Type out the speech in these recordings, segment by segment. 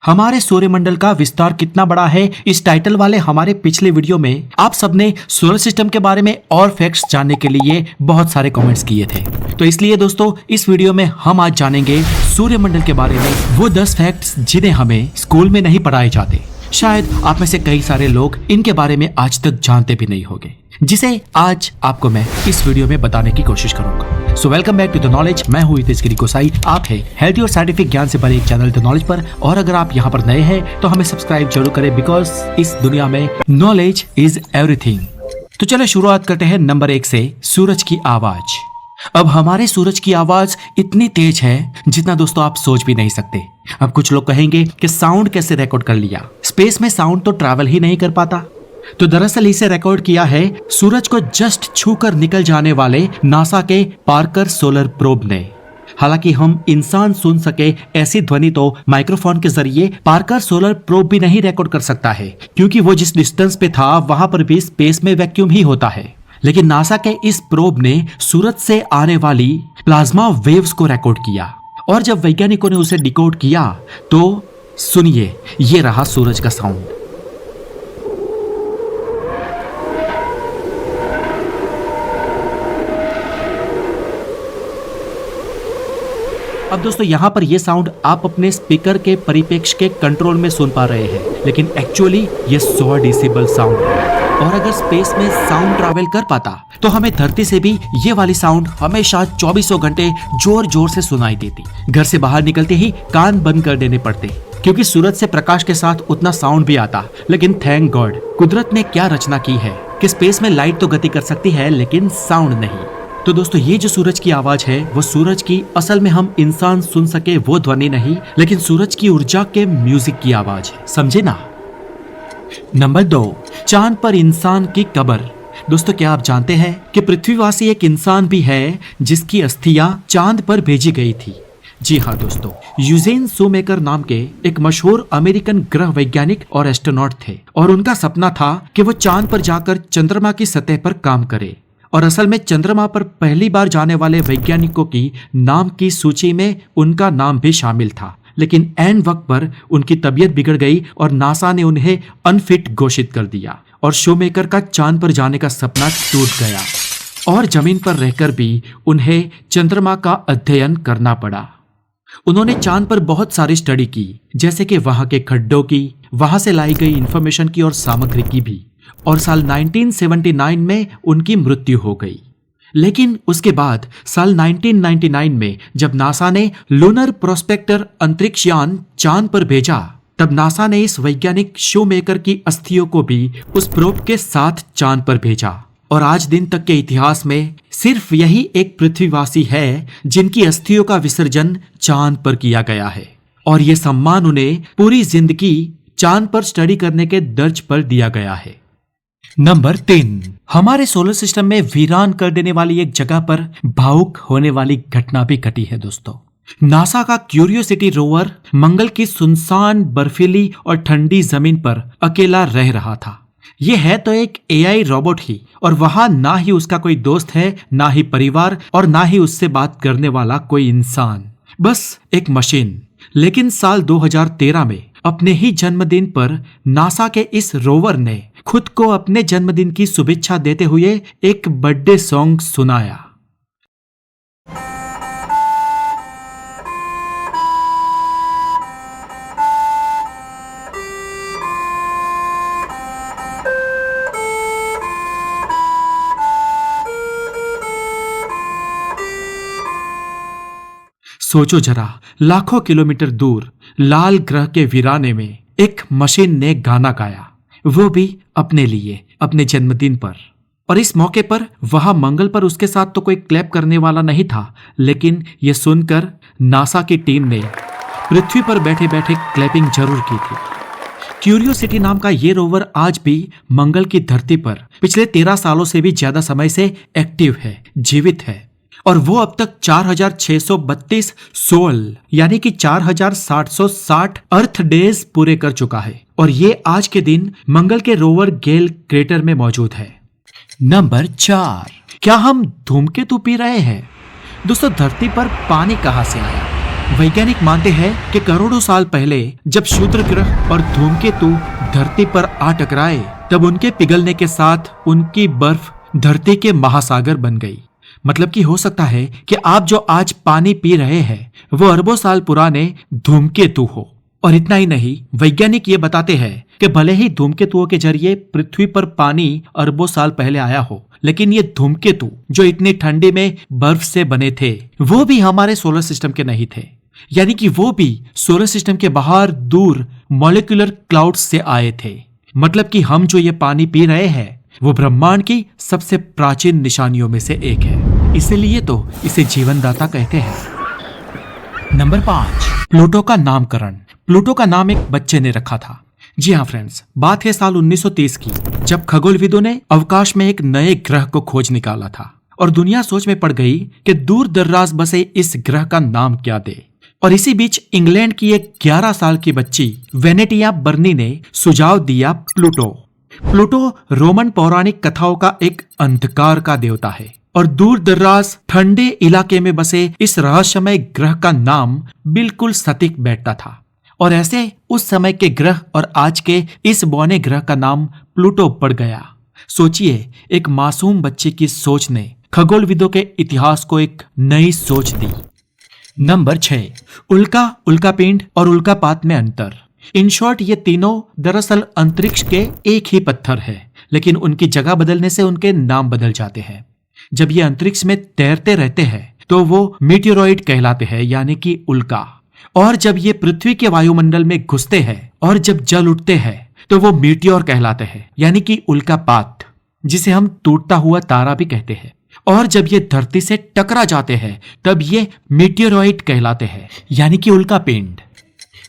हमारे सूर्यमंडल का विस्तार कितना बड़ा है, इस टाइटल वाले हमारे पिछले वीडियो में आप सबने सोलर सिस्टम के बारे में और फैक्ट्स जानने के लिए बहुत सारे कमेंट्स किए थे। तो इसलिए दोस्तों इस वीडियो में हम आज जानेंगे सूर्यमंडल के बारे में वो 10 फैक्ट्स जिन्हें हमें स्कूल में नहीं पढ़ाए जाते। शायद आप में से कई सारे लोग इनके बारे में आज तक जानते भी नहीं होंगे, जिसे आज आपको मैं इस वीडियो में बताने की कोशिश करूंगा। So welcome back to the knowledge. मैं हूं हितेश गिरी गोसाई। आप है हेल्थी और साइंटिफिक ज्ञान से भरे एक चैनल द नॉलेज पर, और अगर आप यहाँ पर नए हैं तो हमें सब्सक्राइब जरूर करें, बिकॉज इस दुनिया में नॉलेज इज एवरीथिंग। तो चलो शुरुआत करते हैं नंबर 1 से, सूरज की आवाज। अब हमारे सूरज की आवाज इतनी तेज है जितना दोस्तों आप सोच भी नहीं सकते। अब कुछ लोग कहेंगे कि साउंड कैसे रिकॉर्ड कर लिया, स्पेस में साउंड तो ट्रैवल ही नहीं कर पाता। तो दरअसल इसे रिकॉर्ड किया है सूरज को जस्ट छूकर निकल जाने वाले नासा के पार्कर सोलर प्रोब ने। हालांकि हम इंसान सुन सके ऐसी ध्वनि तो माइक्रोफोन के जरिए पार्कर सोलर प्रोब भी नहीं रिकॉर्ड कर सकता है, क्योंकि वो जिस डिस्टेंस पे था वहां पर भी स्पेस में वैक्यूम ही होता है। लेकिन नासा के इस प्रोब ने सूरज से आने वाली प्लाज्मा वेव्स को रिकॉर्ड किया, और जब वैज्ञानिकों ने उसे डिकोड किया तो सुनिए, ये रहा सूरज का साउंड। अब दोस्तों यहाँ पर ये साउंड आप अपने स्पीकर के परिप्रेक्ष्य के कंट्रोल में सुन पा रहे हैं, लेकिन एक्चुअली ये 100 डेसिबल साउंड है। और अगर स्पेस में साउंड ट्रैवल कर पाता तो हमें धरती से भी ये वाली साउंड हमेशा 24 घंटे जोर जोर से सुनाई देती। घर से बाहर निकलते ही कान बंद कर देने पड़ते, क्योंकि सूरज से प्रकाश के साथ उतना साउंड भी आता। लेकिन थैंक गॉड, कुदरत ने क्या रचना की है कि स्पेस में लाइट तो गति कर सकती है लेकिन साउंड नहीं। तो दोस्तों ये जो सूरज की आवाज है वो सूरज की असल में हम इंसान सुन सके वो ध्वनि नहीं, लेकिन सूरज की ऊर्जा के म्यूजिक की आवाज है, समझे ना। नंबर 2, चांद पर इंसान की कब्र। दोस्तों क्या आप जानते हैं कि पृथ्वीवासी एक इंसान भी है जिसकी अस्थियां चांद पर भेजी गई थी। जी हाँ दोस्तों, यूजेन शूमेकर नाम के एक मशहूर अमेरिकन ग्रह वैज्ञानिक और एस्ट्रोनॉट थे, और उनका सपना था कि वो चांद पर जाकर चंद्रमा की सतह पर काम करे। और असल में चंद्रमा पर पहली बार जाने वाले वैज्ञानिकों की नाम की सूची में उनका नाम भी शामिल था, लेकिन एन वक्त पर उनकी तबीयत बिगड़ गई और नासा ने उन्हें अनफिट घोषित कर दिया, और शोमेकर का चांद पर जाने का सपना टूट गया, और जमीन पर रहकर भी उन्हें चंद्रमा का अध्ययन करना पड़ा। उन्होंने चांद पर बहुत सारी स्टडी की, जैसे कि वहां के खड्डों की, वहां से लाई गई इंफॉर्मेशन की और सामग्री की भी। और साल 1979 में उनकी मृत्यु हो गई। लेकिन उसके बाद साल 1999 में जब नासा ने लूनर प्रोस्पेक्टर अंतरिक्ष यान चांद पर भेजा, तब नासा ने इस वैज्ञानिक शूमेकर की अस्थियों को भी उस प्रोब के साथ चांद पर भेजा। और आज दिन तक के इतिहास में सिर्फ यही एक पृथ्वीवासी है जिनकी अस्थियों का विसर्जन चांद पर किया गया है, और ये सम्मान उन्हें पूरी जिंदगी चांद पर स्टडी करने के दर्ज पर दिया गया है। नंबर 3, हमारे सोलर सिस्टम में वीरान कर देने वाली एक जगह पर भावुक होने वाली घटना भी घटी है दोस्तों। नासा का क्यूरियोसिटी रोवर मंगल की सुनसान, बर्फीली और ठंडी जमीन पर अकेला रह रहा था। यह है तो एक एआई रोबोट ही, और वहां ना ही उसका कोई दोस्त है, ना ही परिवार, और ना ही उससे बात करने वाला कोई इंसान, बस एक मशीन। लेकिन साल 2013 में अपने ही जन्मदिन पर नासा के इस रोवर ने खुद को अपने जन्मदिन की शुभेच्छा देते हुए एक बर्थडे सॉन्ग सुनाया। सोचो जरा, लाखों किलोमीटर दूर लाल ग्रह के वीराने में एक मशीन ने गाना गाया, वो भी अपने लिए, अपने जन्मदिन पर। और इस मौके पर वहां मंगल पर उसके साथ तो कोई क्लैप करने वाला नहीं था, लेकिन यह सुनकर नासा की टीम ने पृथ्वी पर बैठे बैठे क्लैपिंग जरूर की थी। क्यूरियोसिटी नाम का ये रोवर आज भी मंगल की धरती पर पिछले 13 सालों से भी ज्यादा समय से एक्टिव है, जीवित है, और वो अब तक 4632 सोल यानी कि 4760 अर्थ डेज पूरे कर चुका है, और ये आज के दिन मंगल के रोवर गेल क्रेटर में मौजूद है। नंबर 4, क्या हम धूमकेतु पी रहे हैं? दोस्तों धरती पर पानी कहां से आया? वैज्ञानिक मानते हैं कि करोड़ों साल पहले जब क्षुद्र ग्रह और धूमकेतु धरती पर आ टकराए, तब उनके पिघलने के साथ उनकी बर्फ धरती के महासागर बन गई। मतलब कि हो सकता है कि आप जो आज पानी पी रहे हैं वो अरबों साल पुराने धूमकेतु हो। और इतना ही नहीं, वैज्ञानिक ये बताते हैं कि भले ही धूमकेतुओं के जरिए पृथ्वी पर पानी अरबों साल पहले आया हो, लेकिन ये धूमकेतु जो इतनी ठंडी में बर्फ से बने थे वो भी हमारे सोलर सिस्टम के नहीं थे। यानी कि वो भी सोलर सिस्टम के बाहर दूर मॉलिक्यूलर क्लाउड्स से आए थे। मतलब कि हम जो ये पानी पी रहे हैं वो ब्रह्मांड की सबसे प्राचीन निशानियों में से एक है। इसीलिए तो इसे जीवनदाता कहते हैं। नंबर 5, प्लूटो का नामकरण। प्लूटो का नाम एक बच्चे ने रखा था। जी हाँ फ्रेंड्स, बात है साल 1930 की, जब खगोलविदों ने अवकाश में एक नए ग्रह को खोज निकाला था और दुनिया सोच में पड़ गई कि दूर दर्राज बसे इस ग्रह का नाम क्या दे। और इसी बीच इंग्लैंड की एक 11 साल की बच्ची वेनेटिया बर्नी ने सुझाव दिया प्लूटो। प्लूटो रोमन पौराणिक कथाओं का एक अंधकार का देवता है और दूर दर्राज ठंडे इलाके में बसे इस रहस्यमय ग्रह का नाम बिल्कुल सटीक बैठता था। और ऐसे उस समय के ग्रह और आज के इस बौने ग्रह का नाम प्लूटो पड़ गया। सोचिए, एक मासूम बच्चे की सोच ने खगोलविदों के इतिहास को एक नई सोच दी। नंबर 6, उल्का, उल्कापिंड और उल्कापात में अंतर। इन शॉर्ट, ये तीनों दरअसल अंतरिक्ष के एक ही पत्थर है, लेकिन उनकी जगह बदलने से उनके नाम बदल जाते हैं। जब ये अंतरिक्ष में तैरते रहते हैं तो वो मीटियोरॉइड कहलाते हैं, यानी कि उल्का। और जब ये पृथ्वी के वायुमंडल में घुसते हैं और जब जल उठते हैं तो वो मीटियोर कहलाते हैं, यानी कि उल्कापात, जिसे हम टूटता हुआ तारा भी कहते हैं। और जब ये धरती से टकरा जाते हैं तब ये मीटियोरॉइड कहलाते हैं, यानी कि उल्कापिंड।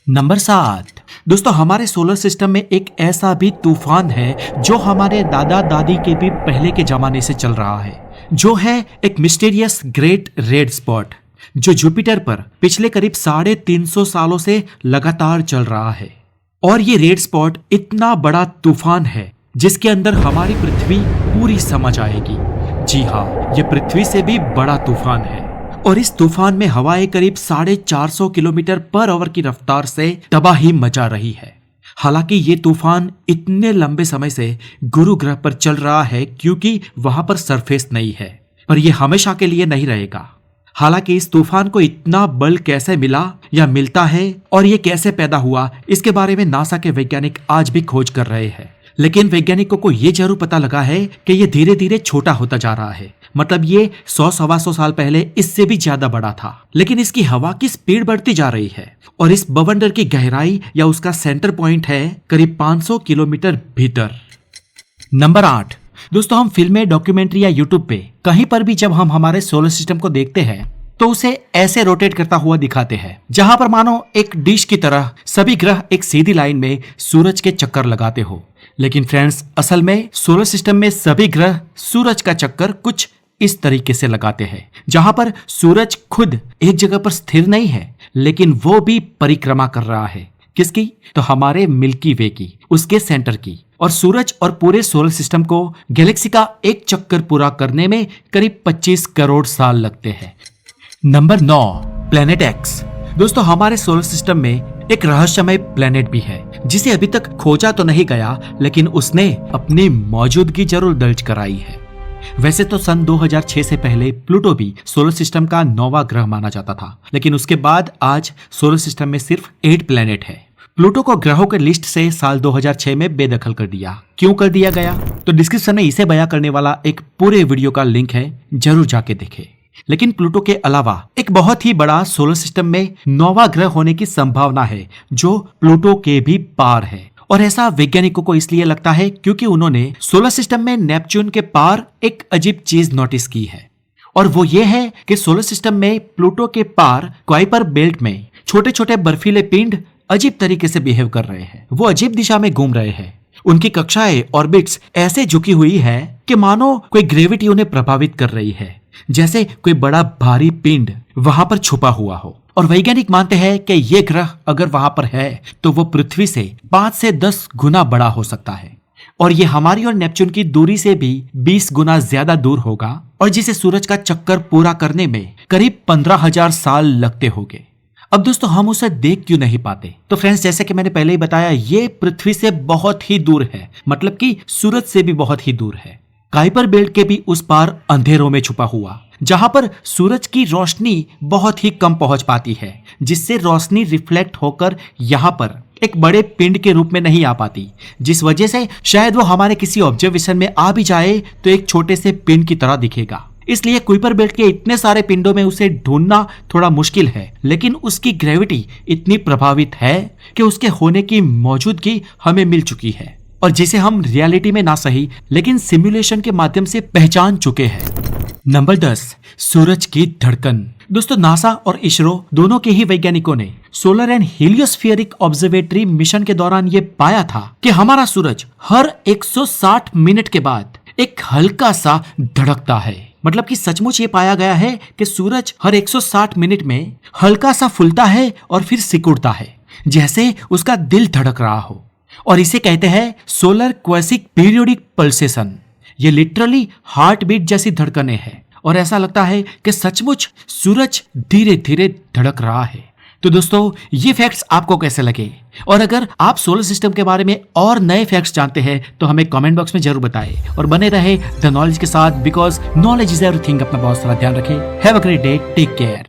नंबर 7, दोस्तों, हमारे सोलर सिस्टम में एक ऐसा भी तूफान है जो हमारे दादा दादी के भी पहले के जमाने से चल रहा है, जो है एक मिस्टीरियस ग्रेट रेड स्पॉट, जो जुपिटर पर पिछले करीब 350 सालों से लगातार चल रहा है। और ये रेड स्पॉट इतना बड़ा तूफान है जिसके अंदर हमारी पृथ्वी पूरी समझ आएगी। जी हाँ, ये पृथ्वी से भी बड़ा तूफान है। और इस तूफान में हवाएं करीब 450 किलोमीटर पर आवर की रफ्तार से तबाही मचा रही है। हालांकि ये तूफान इतने लंबे समय से गुरु ग्रह पर चल रहा है क्योंकि वहां पर सरफेस नहीं है, पर यह हमेशा के लिए नहीं रहेगा। हालांकि इस तूफान को इतना बल कैसे मिला या मिलता है और ये कैसे पैदा हुआ, इसके बारे में नासा के वैज्ञानिक आज भी खोज कर रहे हैं। लेकिन वैज्ञानिकों को ये जरूर पता लगा है कि ये धीरे धीरे छोटा होता जा रहा है। मतलब ये 100-125 साल पहले इससे भी ज्यादा बड़ा था, लेकिन इसकी हवा की स्पीड बढ़ती जा रही है और इस बवंडर की गहराई या उसका सेंटर पॉइंट है करीब 500 किलोमीटर भीतर। नंबर 8, दोस्तों, हम फिल्में, डॉक्यूमेंट्री या यूट्यूब पे कहीं पर भी जब हम हमारे सोलर सिस्टम को देखते हैं तो उसे ऐसे रोटेट करता हुआ दिखाते हैं, जहां पर मानो एक डिश की तरह सभी ग्रह एक सीधी लाइन में सूरज के चक्कर लगाते हो। लेकिन फ्रेंड्स, असल में सोलर सिस्टम में सभी ग्रह सूरज का चक्कर कुछ इस तरीके से लगाते हैं, जहां पर सूरज खुद एक जगह पर स्थिर नहीं है, लेकिन वो भी परिक्रमा कर रहा है। किसकी? तो हमारे मिल्की वे की, उसके सेंटर की। और सूरज और पूरे सोलर सिस्टम को गैलेक्सी का एक चक्कर पूरा करने में करीब 25 करोड़ साल लगते हैं। Number 9, planet x. दोस्तों, हमारे सोलर सिस्टम में एक रहस्यमय प्लेनेट भी है जिसे अभी तक खोजा तो नहीं गया, लेकिन उसने अपनी मौजूदगी जरूर दर्ज कराई है। वैसे तो सन 2006 से पहले प्लूटो भी सोलर सिस्टम का 9वां ग्रह माना जाता था, लेकिन उसके बाद आज सोलर सिस्टम में सिर्फ 8 प्लेनेट है। प्लूटो को ग्रहों के लिस्ट से साल 2006 में बेदखल कर दिया। क्यों कर दिया गया? तो डिस्क्रिप्शन में इसे बयां करने वाला एक पूरे वीडियो का लिंक है, जरूर जाके देखें। लेकिन प्लूटो के अलावा एक बहुत ही बड़ा सोलर सिस्टम में 9वां ग्रह होने की संभावना है जो प्लूटो के भी पार है। और ऐसा वैज्ञानिकों को इसलिए लगता है क्योंकि उन्होंने सोलर सिस्टम में नेपच्यून के पार एक अजीब चीज नोटिस की है, और वो ये है कि सोलर सिस्टम में प्लूटो के पार क्वाइपर बेल्ट में छोटे छोटे बर्फीले पिंड अजीब तरीके से बिहेव कर रहे हैं। वो अजीब दिशा में घूम रहे हैं। उनकी कक्षाएं, ऑर्बिट्स ऐसे झुकी हुई है कि मानो कोई ग्रेविटी उन्हें प्रभावित कर रही है, जैसे कोई बड़ा भारी पिंड वहां पर छुपा हुआ हो। और वैज्ञानिक मानते हैं कि ये ग्रह अगर वहां पर है तो वो पृथ्वी से 5 से 10 गुना बड़ा हो सकता है, और ये हमारी और नेपच्यून की दूरी से भी 20 गुना ज्यादा दूर होगा, और जिसे सूरज का चक्कर पूरा करने में करीब 15,000 साल लगते होंगे। अब दोस्तों हम उसे देख क्यों नहीं पाते? तो फ्रेंड्स, जैसे कि मैंने पहले ही बताया, ये पृथ्वी से बहुत ही दूर है, मतलब कि सूरज से भी बहुत ही दूर है। काइपर बेल्ट के भी उस पार अंधेरों में छुपा हुआ, जहां पर सूरज की रोशनी बहुत ही कम पहुंच पाती है, जिससे रोशनी रिफ्लेक्ट होकर यहाँ पर एक बड़े पिंड के रूप में नहीं आ पाती, जिस वजह से शायद वो हमारे किसी ऑब्जर्वेशन में आ भी जाए तो एक छोटे से पिंड की तरह दिखेगा। इसलिए कुइपर बेल्ट के इतने सारे पिंडों में उसे ढूंढना थोड़ा मुश्किल है, लेकिन उसकी ग्रेविटी इतनी प्रभावित है कि उसके होने की मौजूदगी हमें मिल चुकी है, और जिसे हम रियलिटी में ना सही लेकिन सिमुलेशन के माध्यम से पहचान चुके हैं। नंबर 10, सूरज की धड़कन। दोस्तों, नासा और इसरो दोनों के ही वैज्ञानिकों ने सोलर एंड हीलियोस्फेरिक ऑब्जर्वेटरी मिशन के दौरान ये पाया था कि हमारा सूरज हर 160 मिनट के बाद एक हल्का सा धड़कता है। मतलब कि सचमुच ये पाया गया है कि सूरज हर 160 मिनट में हल्का सा फूलता है और फिर सिकुड़ता है, जैसे उसका दिल धड़क रहा हो, और इसे कहते हैं सोलर क्वासिक पीरियोडिक पल्सेशन। ये लिटरली हार्ट बीट जैसी धड़कनें हैं, और ऐसा लगता है कि सचमुच सूरज धीरे धीरे धड़क रहा है। तो दोस्तों, ये फैक्ट्स आपको कैसे लगे? और अगर आप सोलर सिस्टम के बारे में और नए फैक्ट्स जानते हैं तो हमें कमेंट बॉक्स में जरूर बताएं, और बने रहे द नॉलेज के साथ, बिकॉज नॉलेज इज एवरीथिंग। अपना बहुत सारा ध्यान रखें। Have a great day, take care.